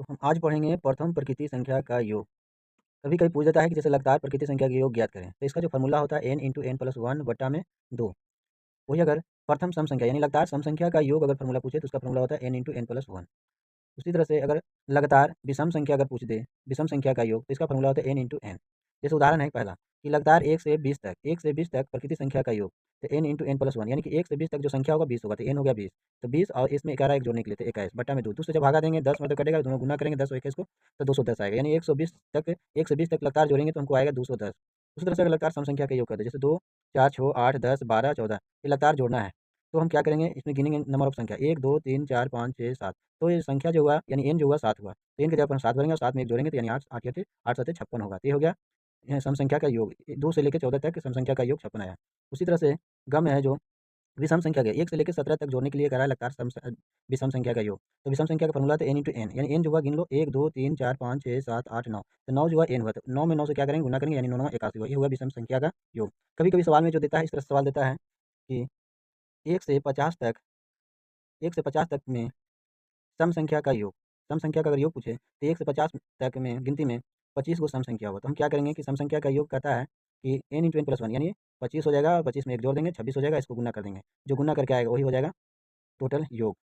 तो हम आज पढ़ेंगे प्रथम प्रकृति संख्या का योग। कभी कभी पूछ जाता है कि जैसे लगातार प्रकृति संख्या का योग ज्ञात करें, तो इसका जो फॉर्मूला होता है n into n plus one बटा में दो। वही अगर प्रथम सम संख्या यानी लगातार सम संख्या का योग अगर फॉर्मूला पूछे तो उसका फॉर्मूला होता है n into n plus one. उसी तरह से अगर लगातार विषम संख्या अगर पूछ दे विषम संख्या का योग, तो इसका फॉर्मूला होता है n इंटू एन। जैसे उदाहरण है पहला कि लगातार 1 से 20 तक प्रकृति संख्या का योग, तो n into n plus one, यानी कि 1 से 20 तक जो संख्या होगा 20 होगा, तो n हो गया 20। तो 20 और इसमें 11 एक जोड़ने के लिए, तो 21 बटा में दो, दूसरे जब भागा देंगे 10 में तो कटेगा, दोनों गुना करेंगे 10 और 21 को, तो 210 आएगा। यानी 120 तक 1 से 20 तक लगातार जोड़ेंगे तो हमको आएगा 210। उसी तरह से अगर लगातार सम संख्या का योग करते हैं, जैसे 2 4 6 8 10 12 14, ये लगातार जोड़ना है, तो हम क्या करेंगे, इसमें गिनेंगे नंबर ऑफ संख्या 1 2 3 4 5 6 7। तो ये संख्या जो हुआ यानी n जो हुआ 7 हुआ, तो n की जगह पर हम 7 भरेंगे और 7 में 1 जोड़ेंगे, तो यानी 8 8 8 7 56 होगा। तो ये हो गया सम संख्या का योग। 2 से लेकर 14 तक सम संख्या का योग 56 आया। उसी तरह से गम है जो विषम संख्या के 1 से लेकर 17 तक जोड़ने के लिए कह रहा है लगातार विषम संख्या का योग। तो विषम संख्या का फॉर्मूला था n इंटू एन, यानी n जो हुआ गिन लो 1 2 3 4 5 6 7 8 9। तो 9 जो हुआ n हुआ, तो 9 में 9 से क्या करेंगे, गुना करेंगे, यानी 9 9 81 हुआ। ये हुआ विषम संख्या का योग। कभी कभी सवाल में जो देता है, इस तरह से सवाल देता है कि 1 से 50 तक 1 से 50 तक में सम संख्या का योग। सम संख्या का अगर योग पूछे तो 1 से 50 तक में गिनती में 25 गो सम संख्या होगा, तो हम क्या करेंगे कि सम संख्या का योग कहता है कि n into n plus one, यानी 25 हो जाएगा और 25 में एक जोड़ देंगे 26 हो जाएगा, इसको गुना कर देंगे, जो गुना करके आएगा वही हो जाएगा टोटल योग।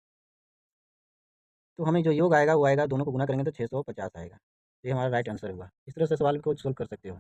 तो हमें जो योग आएगा वो आएगा, दोनों को गुना करेंगे तो 650 आएगा। ये हमारा राइट आंसर हुआ। इस तरह से सवाल को सोल्व कर सकते हो।